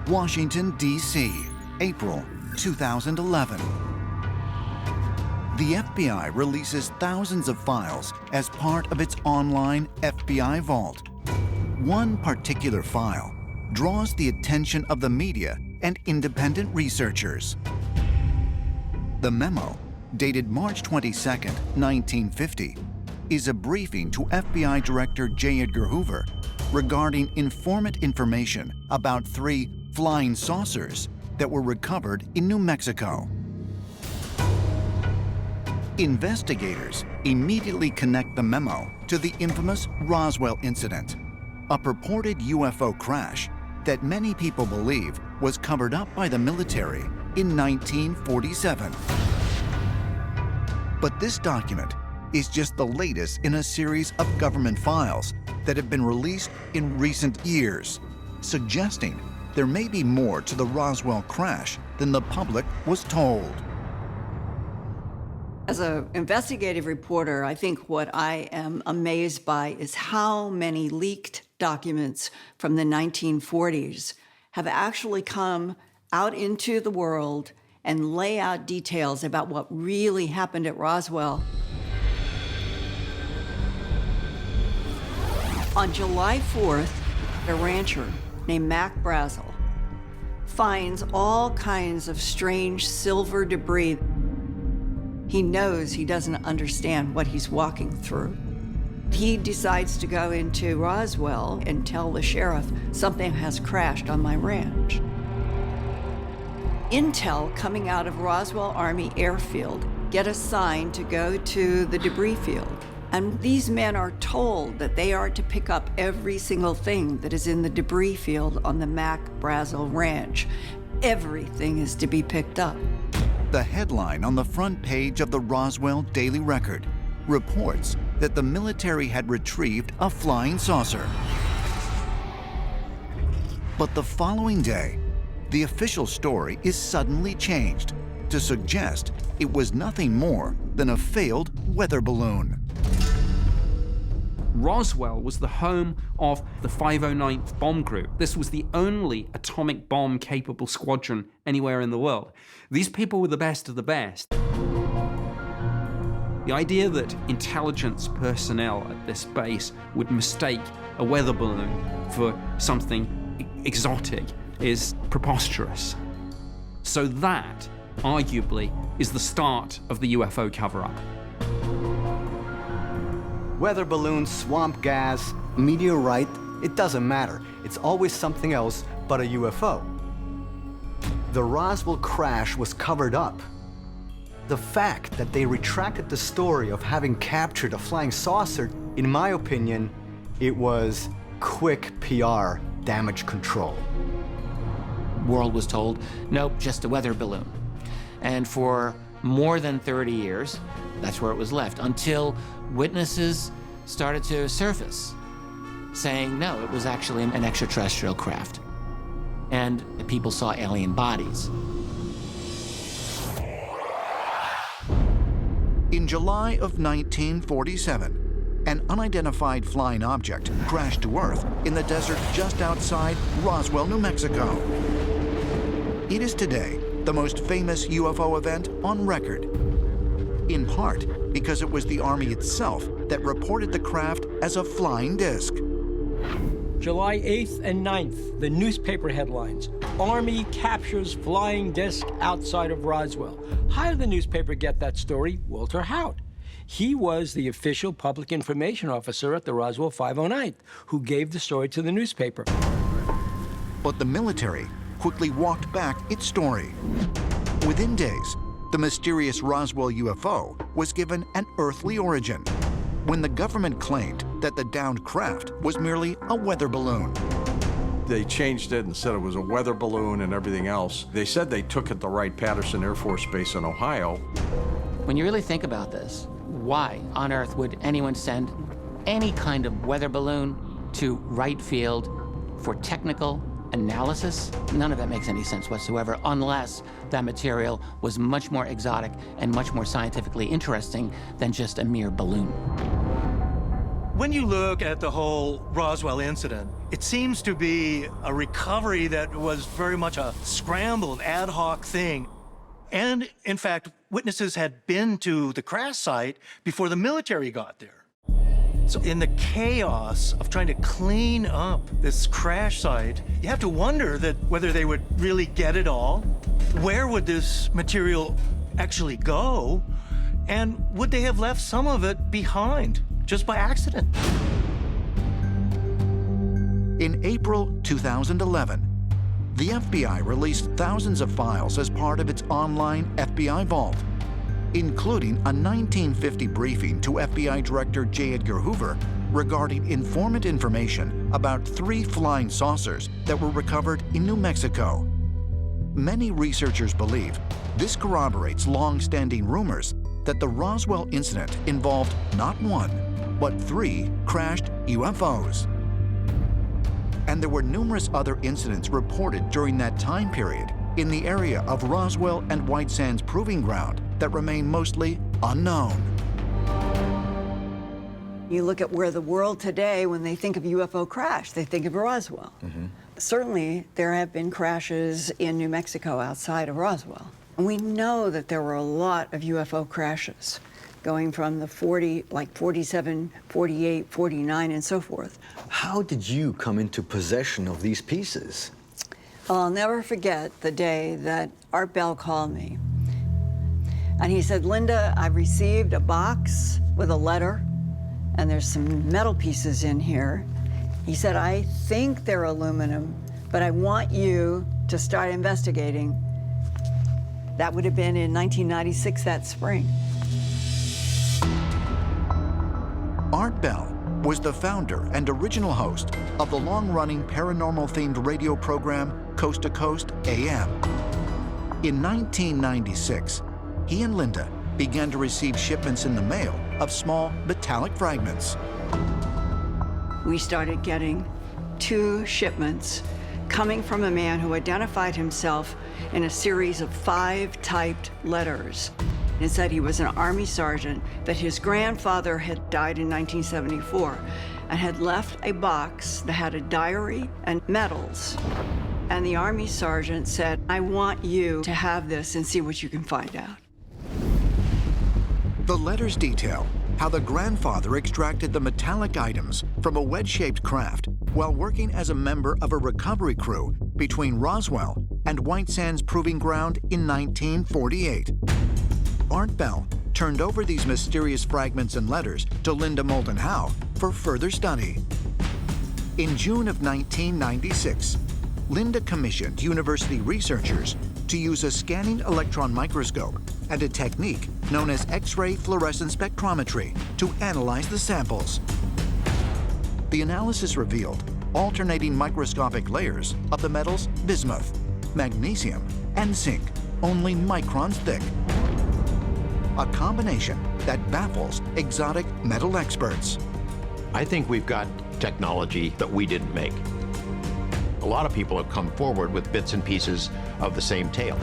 Washington, D.C., April 2011. The FBI releases thousands of files as part of its online FBI vault. One particular file draws the attention of the media and independent researchers. The memo, dated March 22, 1950, is a briefing to FBI Director J. Edgar Hoover regarding informant information about 3 flying saucers that were recovered in New Mexico. Investigators immediately connect the memo to the infamous Roswell incident, a purported UFO crash that many people believe was covered up by the military in 1947. But this document is just the latest in a series of government files that have been released in recent years, suggesting there may be more to the Roswell crash than the public was told. As an investigative reporter, I think what I am amazed by is how many leaked documents from the 1940s have actually come out into the world and lay out details about what really happened at Roswell. On July 4th, a rancher named Mac Brazel finds all kinds of strange silver debris. He knows he doesn't understand what he's walking through. He decides to go into Roswell and tell the sheriff, something has crashed on my ranch. Intel coming out of Roswell Army Airfield get assigned to go to the debris field. And these men are told that they are to pick up every single thing that is in the debris field on the Mac Brazel Ranch. Everything is to be picked up. The headline on the front page of the Roswell Daily Record reports that the military had retrieved a flying saucer. But the following day, the official story is suddenly changed to suggest it was nothing more than a failed weather balloon. Roswell was the home of the 509th Bomb Group. This was the only atomic bomb-capable squadron anywhere in the world. These people were the best of the best. The idea that intelligence personnel at this base would mistake a weather balloon for something exotic is preposterous. So that, arguably, is the start of the UFO cover-up. Weather balloon, swamp gas, meteorite, it doesn't matter. It's always something else but a UFO. The Roswell crash was covered up. The fact that they retracted the story of having captured a flying saucer, in my opinion, it was quick PR damage control. World was told, nope, just a weather balloon. And for more than 30 years, that's where it was left, until witnesses started to surface, saying, no, it was actually an extraterrestrial craft. And people saw alien bodies. In July of 1947, an unidentified flying object crashed to Earth in the desert just outside Roswell, New Mexico. It is today the most famous UFO event on record, in part because it was the Army itself that reported the craft as a flying disc. July 8th and 9th, the newspaper headlines: Army captures flying disc outside of Roswell. How did the newspaper get that story? Walter Haut. He was the official public information officer at the Roswell 509th, who gave the story to the newspaper. But the military quickly walked back its story. Within days, the mysterious Roswell UFO was given an earthly origin, when the government claimed that the downed craft was merely a weather balloon. They changed it and said it was a weather balloon and everything else. They said they took it to Wright-Patterson Air Force Base in Ohio. When you really think about this, why on earth would anyone send any kind of weather balloon to Wright Field for technical analysis? None of that makes any sense whatsoever, unless that material was much more exotic and much more scientifically interesting than just a mere balloon. When you look at the whole Roswell incident, it seems to be a recovery that was very much a scrambled, ad hoc thing. And, in fact, witnesses had been to the crash site before the military got there. So in the chaos of trying to clean up this crash site, you have to wonder that whether they would really get it all, where would this material actually go, and would they have left some of it behind just by accident? In April 2011, the FBI released thousands of files as part of its online FBI vault, including a 1950 briefing to FBI Director J. Edgar Hoover regarding informant information about 3 flying saucers that were recovered in New Mexico. Many researchers believe this corroborates long-standing rumors that the Roswell incident involved not 1, but 3 crashed UFOs. And there were numerous other incidents reported during that time period in the area of Roswell and White Sands Proving Ground that remain mostly unknown. You look at where the world today, when they think of UFO crash, they think of Roswell. Certainly, there have been crashes in New Mexico outside of Roswell. And we know that there were a lot of UFO crashes, going from the 47, 48, 49, and so forth. How did you come into possession of these pieces? Well, I'll never forget the day that Art Bell called me. And he said, Linda, I received a box with a letter, and there's some metal pieces in here. He said, I think they're aluminum, but I want you to start investigating. That would have been in 1996, that spring. Art Bell was the founder and original host of the long-running paranormal-themed radio program Coast to Coast AM. In 1996, he and Linda began to receive shipments in the mail of small metallic fragments. We started getting 2 shipments coming from a man who identified himself in a series of 5 typed letters. It said he was an Army sergeant, that his grandfather had died in 1974 and had left a box that had a diary and medals. And the Army sergeant said, I want you to have this and see what you can find out. The letters detail how the grandfather extracted the metallic items from a wedge-shaped craft while working as a member of a recovery crew between Roswell and White Sands Proving Ground in 1948. Art Bell turned over these mysterious fragments and letters to Linda Moulton Howe for further study. In June of 1996, Linda commissioned university researchers to use a scanning electron microscope and a technique known as X-ray fluorescence spectrometry to analyze the samples. The analysis revealed alternating microscopic layers of the metals bismuth, magnesium, and zinc, only microns thick. A combination that baffles exotic metal experts. I think we've got technology that we didn't make. A lot of people have come forward with bits and pieces of the same tale.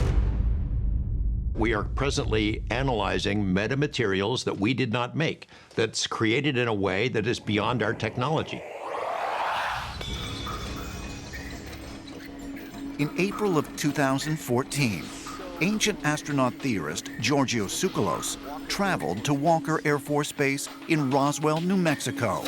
We are presently analyzing metamaterials that we did not make, that's created in a way that is beyond our technology. In April of 2014, ancient astronaut theorist Georgios Tsoukalos traveled to Walker Air Force Base in Roswell, New Mexico,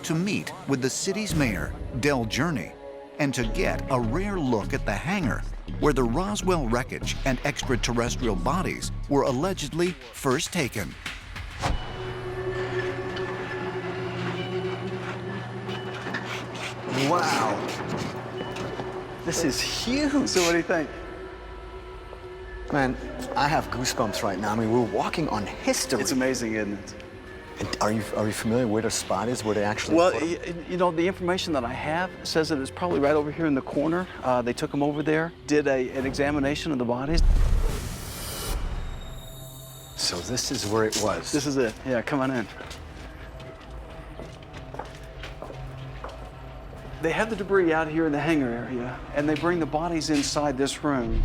to meet with the city's mayor, Del Journey, and to get a rare look at the hangar where the Roswell wreckage and extraterrestrial bodies were allegedly first taken. Wow. This is huge. So what do you think? Man, I have goosebumps right now. I mean, we're walking on history. It's amazing, isn't it? And are you familiar where the spot is, where they actually Well, put 'em? you know, the information that I have says that it's probably right over here in the corner. They took them over there, did an examination of the bodies. So this is where it was. This is it. Yeah, come on in. They have the debris out here in the hangar area, and they bring the bodies inside this room.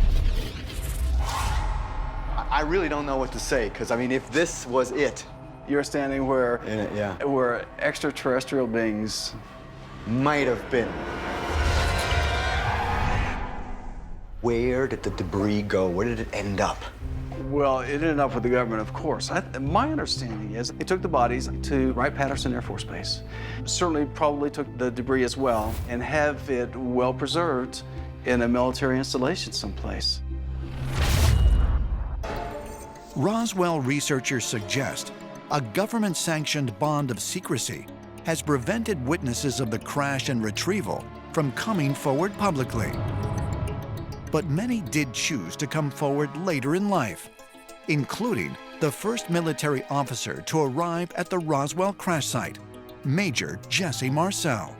I really don't know what to say, because, I mean, if this was it, You're standing where, yeah, where extraterrestrial beings might have been. Where did the debris go? Where did it end up? Well, it ended up with the government, of course. My understanding is it took the bodies to Wright-Patterson Air Force Base. Certainly probably took the debris as well and have it well preserved in a military installation someplace. Roswell researchers suggest a government-sanctioned bond of secrecy has prevented witnesses of the crash and retrieval from coming forward publicly. But many did choose to come forward later in life, including the first military officer to arrive at the Roswell crash site, Major Jesse Marcel.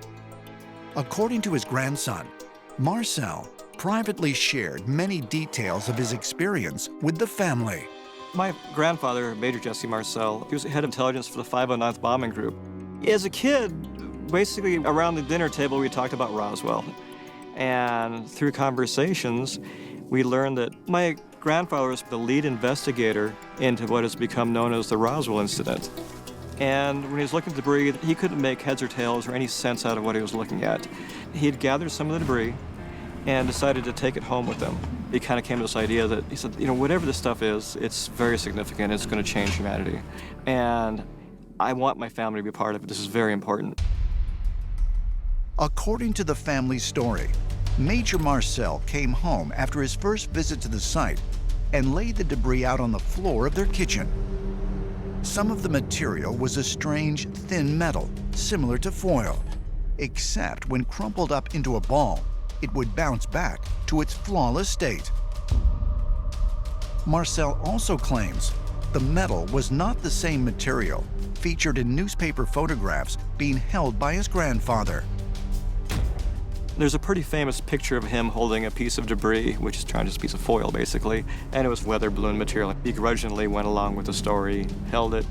According to his grandson, Marcel privately shared many details of his experience with the family. My grandfather, Major Jesse Marcel, he was head of intelligence for the 509th Bombing Group. As a kid, basically around the dinner table, we talked about Roswell. And through conversations, we learned that my grandfather was the lead investigator into what has become known as the Roswell incident. And when he was looking at debris, he couldn't make heads or tails or any sense out of what he was looking at. He had gathered some of the debris and decided to take it home with him. He kind of came to this idea that he said, you know, whatever this stuff is, it's very significant. It's going to change humanity. And I want my family to be part of it. This is very important. According to the family's story, Major Marcel came home after his first visit to the site and laid the debris out on the floor of their kitchen. Some of the material was a strange, thin metal, similar to foil, except when crumpled up into a ball, it would bounce back to its flawless state. Marcel also claims the metal was not the same material featured in newspaper photographs being held by his grandfather. There's a pretty famous picture of him holding a piece of debris, which is just a piece of foil, basically, and it was weather balloon material. He grudgingly went along with the story, held it.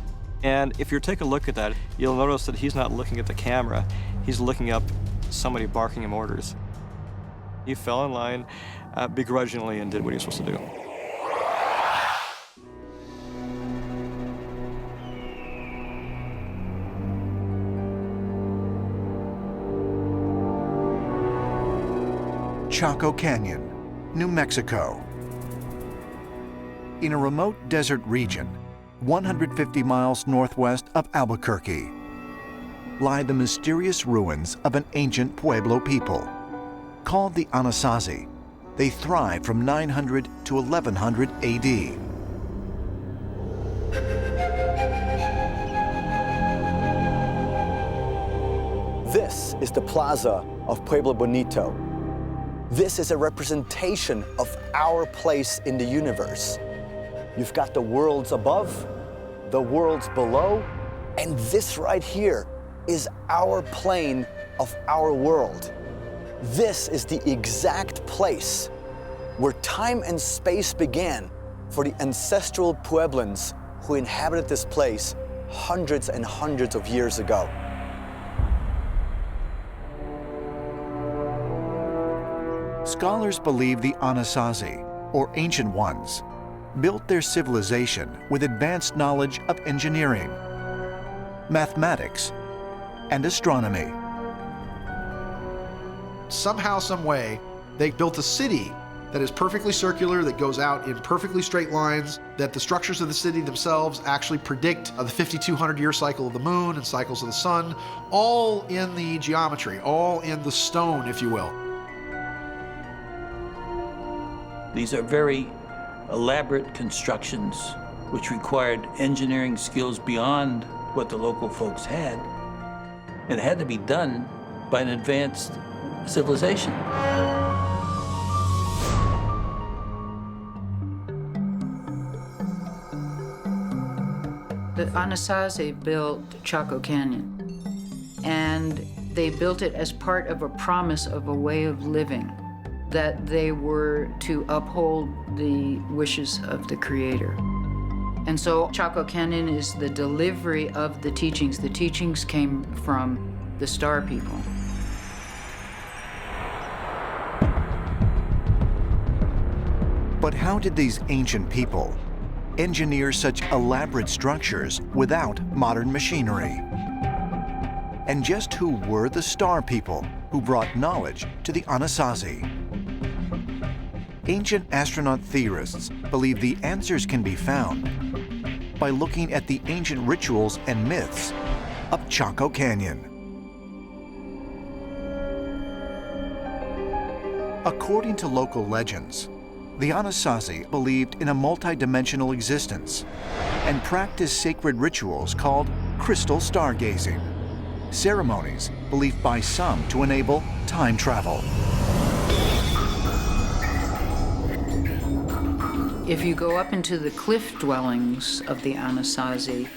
And if you take a look at that, you'll notice that he's not looking at the camera. He's looking up somebody barking him orders. He fell in line begrudgingly and did what he was supposed to do. Chaco Canyon, New Mexico. In a remote desert region, 150 miles northwest of Albuquerque, lie the mysterious ruins of an ancient Pueblo people. Called the Anasazi, they thrived from 900 to 1100 AD. This is the plaza of Pueblo Bonito. This is a representation of our place in the universe. You've got the worlds above, the worlds below, and this right here is our plane of our world. This is the exact place where time and space began for the ancestral Pueblans who inhabited this place hundreds and hundreds of years ago. Scholars believe the Anasazi, or Ancient Ones, built their civilization with advanced knowledge of engineering, mathematics, and astronomy. Somehow, some way, they built a city that is perfectly circular, that goes out in perfectly straight lines, that the structures of the city themselves actually predict the 5,200-year cycle of the moon and cycles of the sun, all in the geometry, all in the stone, if you will. These are very elaborate constructions which required engineering skills beyond what the local folks had. It had to be done by an advanced civilization. The Anasazi built Chaco Canyon, and they built it as part of a promise of a way of living, that they were to uphold the wishes of the Creator. And so Chaco Canyon is the delivery of the teachings. The teachings came from the Star People. But how did these ancient people engineer such elaborate structures without modern machinery? And just who were the star people who brought knowledge to the Anasazi? Ancient astronaut theorists believe the answers can be found by looking at the ancient rituals and myths of Chaco Canyon. According to local legends, the Anasazi believed in a multidimensional existence and practiced sacred rituals called crystal stargazing, ceremonies believed by some to enable time travel. If you go up into the cliff dwellings of the Anasazi,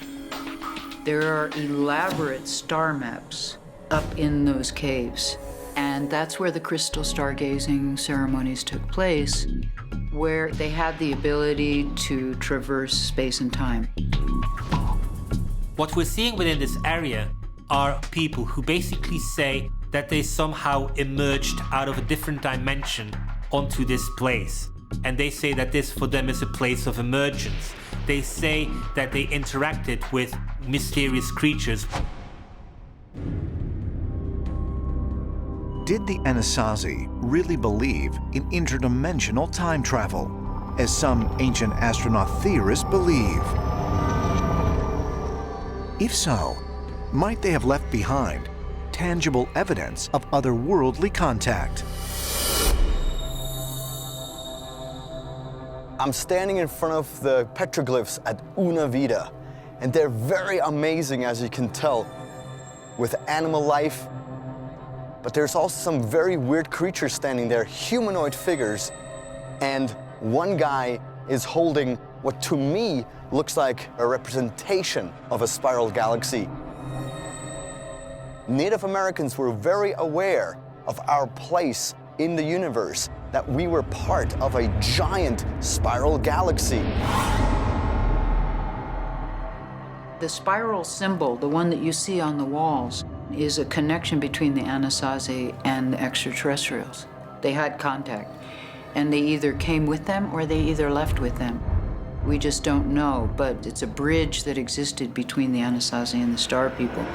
there are elaborate star maps up in those caves. And that's where the crystal stargazing ceremonies took place, where they had the ability to traverse space and time. What we're seeing within this area are people who basically say that they somehow emerged out of a different dimension onto this place. And they say that this for them is a place of emergence. They say that they interacted with mysterious creatures. Did the Anasazi really believe in interdimensional time travel, as some ancient astronaut theorists believe? If so, might they have left behind tangible evidence of otherworldly contact? I'm standing in front of the petroglyphs at Una Vida, and they're very amazing, as you can tell, with animal life. But there's also some very weird creatures standing there, humanoid figures, and one guy is holding what to me looks like a representation of a spiral galaxy. Native Americans were very aware of our place in the universe, that we were part of a giant spiral galaxy. The spiral symbol, the one that you see on the walls, is a connection between the Anasazi and the extraterrestrials. They had contact, and they either came with them or they either left with them. We just don't know, but it's a bridge that existed between the Anasazi and the star people.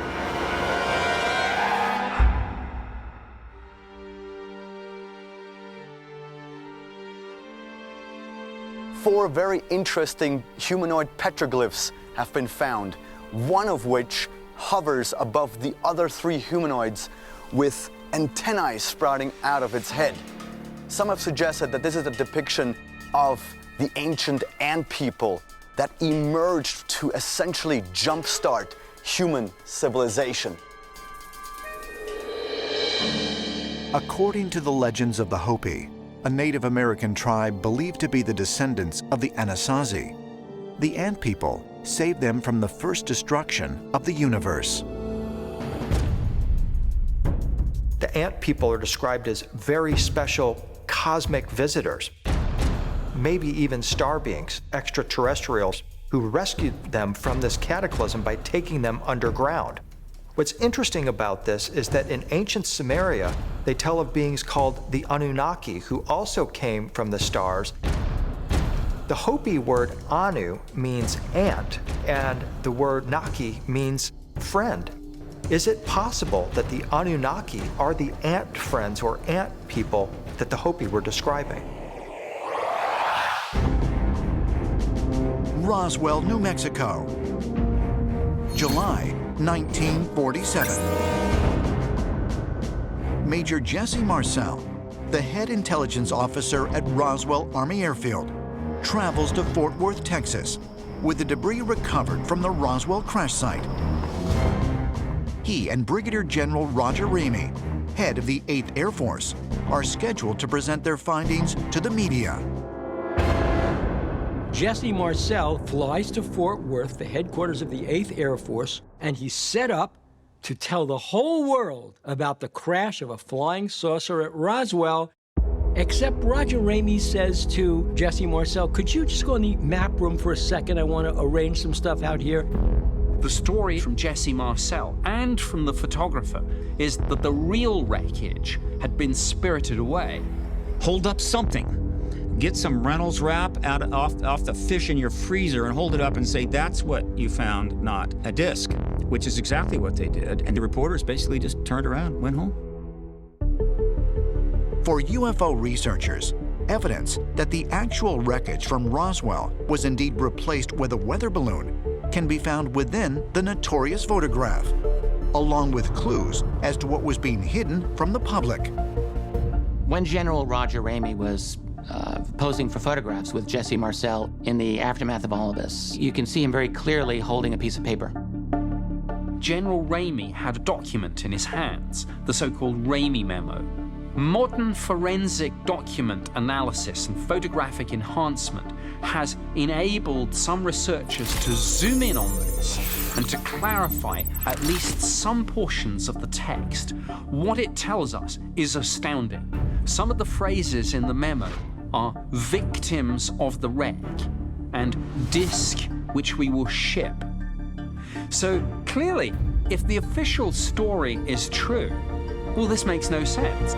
Four very interesting humanoid petroglyphs have been found, one of which hovers above the other three humanoids with antennae sprouting out of its head. Some have suggested that this is a depiction of the ancient ant people that emerged to essentially jumpstart human civilization. According to the legends of the Hopi, a Native American tribe believed to be the descendants of the Anasazi, the ant people saved them from the first destruction of the universe. The ant people are described as very special cosmic visitors, maybe even star beings, extraterrestrials, who rescued them from this cataclysm by taking them underground. What's interesting about this is that in ancient Sumeria, they tell of beings called the Anunnaki, who also came from the stars. The Hopi word Anu means ant, and the word Naki means friend. Is it possible that the Anunnaki are the ant friends or ant people that the Hopi were describing? Roswell, New Mexico, July 1947. Major Jesse Marcel, the head intelligence officer at Roswell Army Airfield, travels to Fort Worth, Texas, with the debris recovered from the Roswell crash site. He and Brigadier General Roger Ramey, head of the 8th Air Force, are scheduled to present their findings to the media. Jesse Marcel flies to Fort Worth, the headquarters of the 8th Air Force, and he's set up to tell the whole world about the crash of a flying saucer at Roswell. Except Roger Ramey says to Jesse Marcel, could you just go in the map room for a second? I want to arrange some stuff out here. The story from Jesse Marcel and from the photographer is that the real wreckage had been spirited away. Hold up something. get some Reynolds wrap off the fish in your freezer and hold it up and say, that's what you found, not a disc, which is exactly what they did. And the reporters basically just turned around, went home. For UFO researchers, evidence that the actual wreckage from Roswell was indeed replaced with a weather balloon can be found within the notorious photograph, along with clues as to what was being hidden from the public. When General Roger Ramey was posing for photographs with Jesse Marcel in the aftermath of all of this, you can see him very clearly holding a piece of paper. General Ramey had a document in his hands, the so-called Ramey memo. Modern forensic document analysis and photographic enhancement has enabled some researchers to zoom in on this and to clarify at least some portions of the text. What it tells us is astounding. Some of the phrases in the memo are victims of the wreck and disc which we will ship. So clearly, if the official story is true, well, this makes no sense.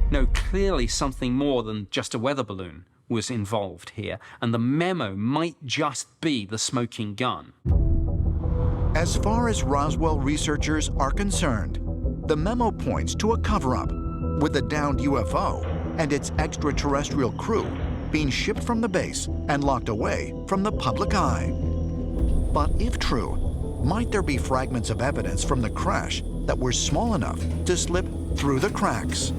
No, clearly something more than just a weather balloon was involved here, and the memo might just be the smoking gun. As far as Roswell researchers are concerned, the memo points to a cover-up, with the downed UFO and its extraterrestrial crew being shipped from the base and locked away from the public eye. But if true, might there be fragments of evidence from the crash that were small enough to slip through the cracks?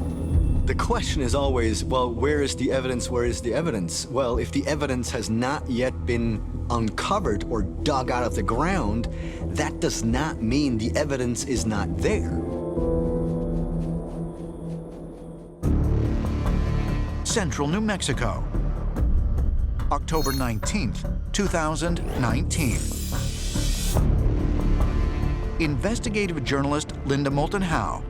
The question is always, well, where is the evidence? Where is the evidence? Well, if the evidence has not yet been uncovered or dug out of the ground, that does not mean the evidence is not there. Central New Mexico, October 19th, 2019. Investigative journalist Linda Moulton Howe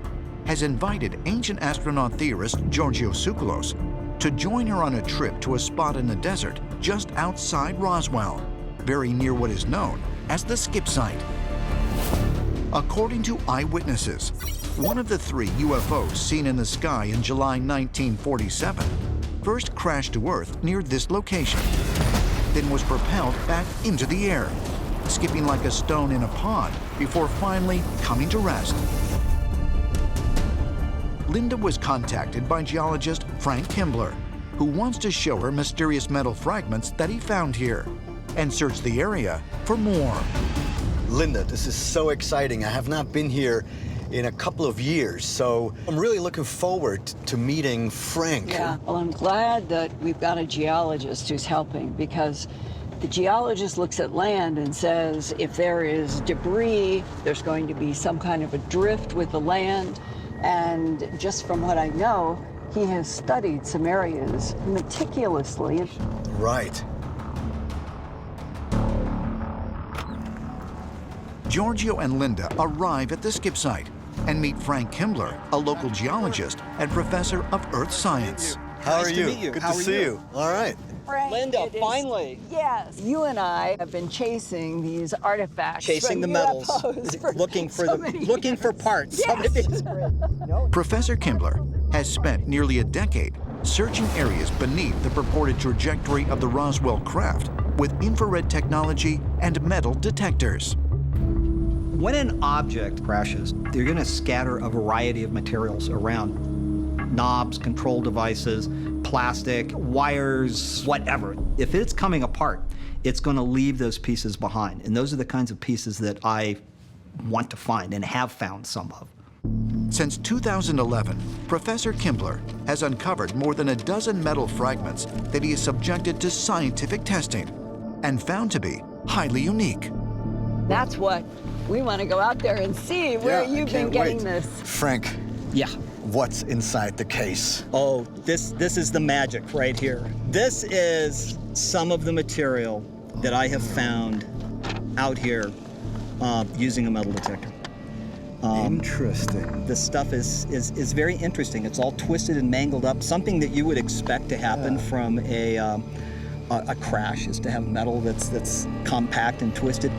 has invited ancient astronaut theorist Giorgio Tsoukalos to join her on a trip to a spot in the desert just outside Roswell, very near what is known as the skip site. According to eyewitnesses, one of the 3 UFOs seen in the sky in July 1947 first crashed to Earth near this location, then was propelled back into the air, skipping like a stone in a pond before finally coming to rest. Linda was contacted by geologist Frank Kimbler, who wants to show her mysterious metal fragments that he found here and search the area for more. Linda, this is so exciting. I have not been here in a couple of years, so I'm really looking forward to meeting Frank. Yeah, well, I'm glad that we've got a geologist who's helping, because the geologist looks at land and says if there is debris, there's going to be some kind of a drift with the land. And just from what I know, he has studied some areas meticulously. Right. Giorgio and Linda arrive at the skip site and meet Frank Kimbler, a local geologist and professor of earth science. How are Nice you? to meet you. Good How to are see you? you. All right. Frank, Linda, it is- finally. Yes, you and I have been chasing these artifacts. Chasing the from metals, UFOs for looking for so the many looking for years. parts. Yes. Professor Kimbler has spent nearly a decade searching areas beneath the purported trajectory of the Roswell craft with infrared technology and metal detectors. When an object crashes, they're going to scatter a variety of materials around. Knobs, control devices, plastic, wires, whatever. If it's coming apart, it's going to leave those pieces behind. And those are the kinds of pieces that I want to find and have found some of. Since 2011, Professor Kimbler has uncovered more than a dozen metal fragments that he has subjected to scientific testing and found to be highly unique. That's what we want to go out there and see where Yeah, I you've been can't getting wait. this. Frank. Yeah. What's inside the case? Oh, this is the magic right here. This is some of the material that I have found out here using a metal detector. Interesting. This stuff is very interesting. It's all twisted and mangled up. Something that you would expect to happen from a crash is to have metal that's compact and twisted.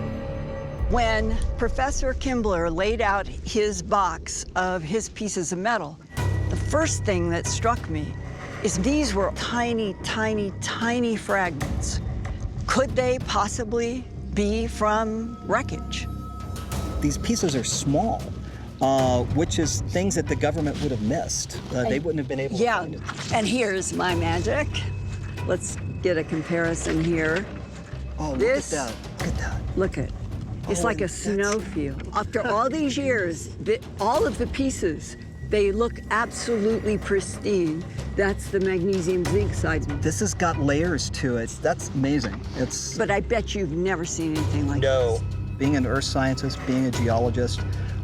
When Professor Kimbler laid out his box of his pieces of metal, the first thing that struck me is these were tiny, tiny, tiny fragments. Could they possibly be from wreckage? These pieces are small, which is things that the government would have missed. They wouldn't have been able to find it. And here's my magic. Let's get a comparison here. Oh, This- look at that. Look at that. Look at, it's like a snowfield. After all these years, all of the pieces, they look absolutely pristine. That's the magnesium zinc side. This has got layers to it. That's amazing. It's But I bet you've never seen anything like no. this. Being an earth scientist, being a geologist,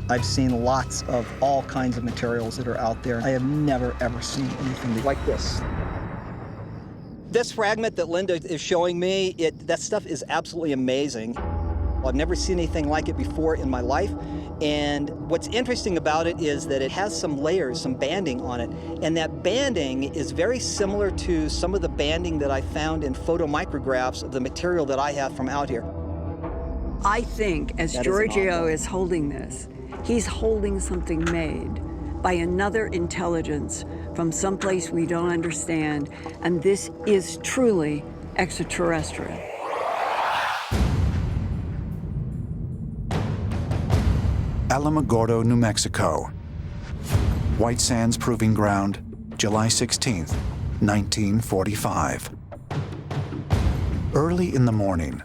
I've seen lots of all kinds of materials that are out there. I have never, ever seen anything like this. This fragment that Linda is showing me, that stuff is absolutely amazing. I've never seen anything like it before in my life. And what's interesting about it is that it has some layers, some banding on it. And that banding is very similar to some of the banding that I found in photomicrographs of the material that I have from out here. I think as That is Giorgio awesome. is holding this, he's holding something made by another intelligence from someplace we don't understand, and this is truly extraterrestrial. Alamogordo, New Mexico. White Sands Proving Ground, July 16th, 1945. Early in the morning,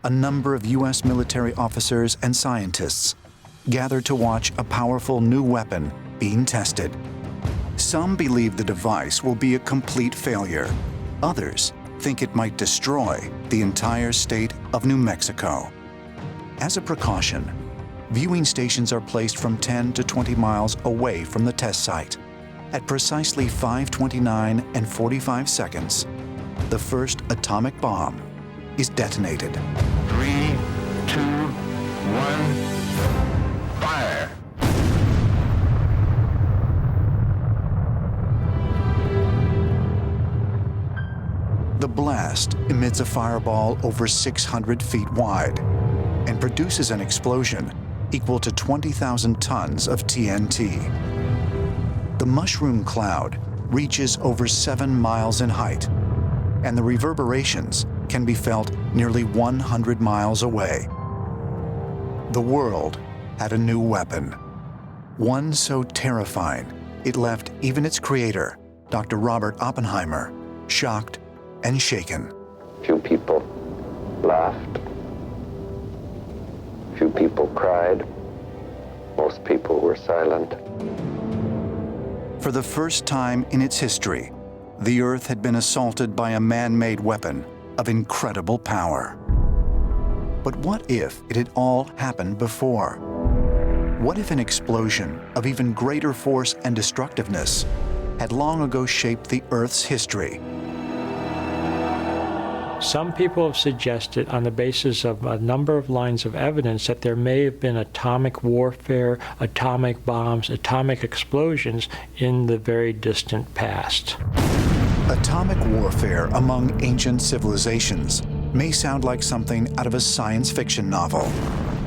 a number of U.S. military officers and scientists gather to watch a powerful new weapon being tested. Some believe the device will be a complete failure. Others think it might destroy the entire state of New Mexico. As a precaution, viewing stations are placed from 10 to 20 miles away from the test site. At precisely 5:29 and 45 seconds, the first atomic bomb is detonated. 3, 2, 1, fire! The blast emits a fireball over 600 feet wide and produces an explosion equal to 20,000 tons of TNT. The mushroom cloud reaches over 7 miles in height, and the reverberations can be felt nearly 100 miles away. The world had a new weapon, one so terrifying it left even its creator, Dr. Robert Oppenheimer, shocked and shaken. Few people laughed. Few people cried. Most people were silent. For the first time in its history, the Earth had been assaulted by a man-made weapon of incredible power. But what if it had all happened before? What if an explosion of even greater force and destructiveness had long ago shaped the Earth's history? Some people have suggested, on the basis of a number of lines of evidence, that there may have been atomic warfare, atomic bombs, atomic explosions in the very distant past. Atomic warfare among ancient civilizations may sound like something out of a science fiction novel,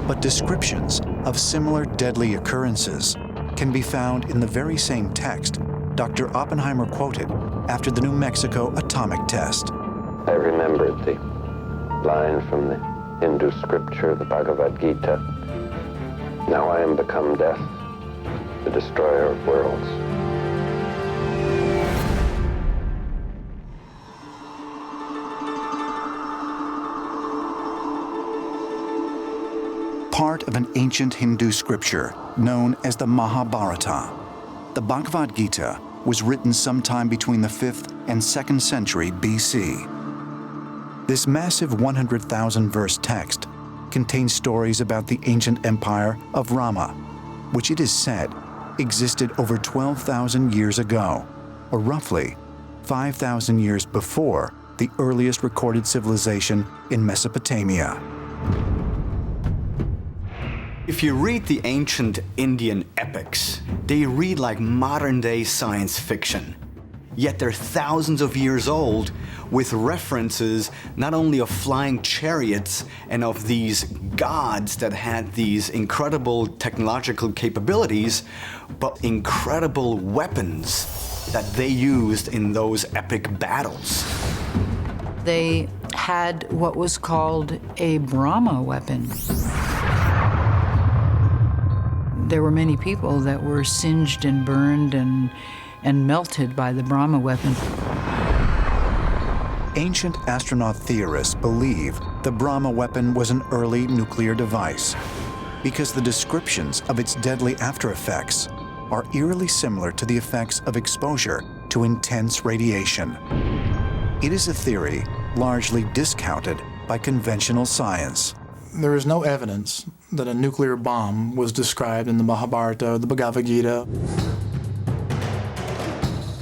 but descriptions of similar deadly occurrences can be found in the very same text Dr. Oppenheimer quoted after the New Mexico atomic test. I remembered the line from the Hindu scripture, the Bhagavad Gita. Now I am become death, the destroyer of worlds. Part of an ancient Hindu scripture known as the Mahabharata, the Bhagavad Gita was written sometime between the 5th and 2nd century BC. This massive 100,000-verse text contains stories about the ancient empire of Rama, which it is said existed over 12,000 years ago, or roughly 5,000 years before the earliest recorded civilization in Mesopotamia. If you read the ancient Indian epics, they read like modern-day science fiction. Yet they're thousands of years old, with references not only of flying chariots and of these gods that had these incredible technological capabilities, but incredible weapons. that they used in those epic battles. They had what was called a Brahma weapon. There were many people that were singed and burned and melted by the Brahma weapon. Ancient astronaut theorists believe the Brahma weapon was an early nuclear device because the descriptions of its deadly after effects are eerily similar to the effects of exposure to intense radiation. It is a theory largely discounted by conventional science. There is no evidence that a nuclear bomb was described in the Mahabharata, the Bhagavad Gita.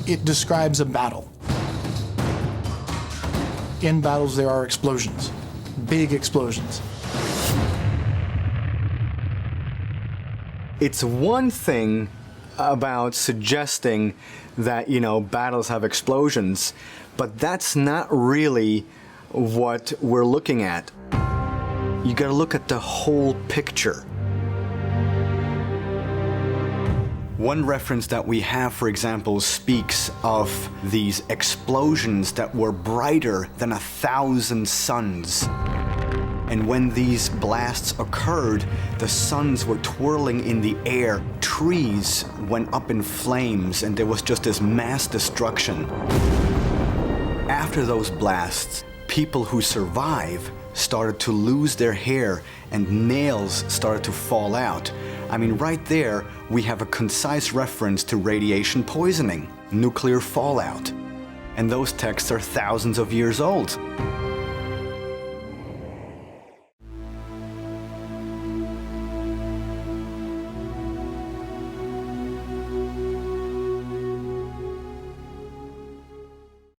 It describes a battle. In battles, there are explosions, big explosions. It's one thing about suggesting that, battles have explosions, but that's not really what we're looking at. You gotta look at the whole picture. One reference that we have, for example, speaks of these explosions that were brighter than 1,000 suns. And when these blasts occurred, the suns were twirling in the air. Trees went up in flames, and there was just this mass destruction. After those blasts, people who survive started to lose their hair and nails started to fall out. I mean, right there, we have a concise reference to radiation poisoning, nuclear fallout. And those texts are thousands of years old.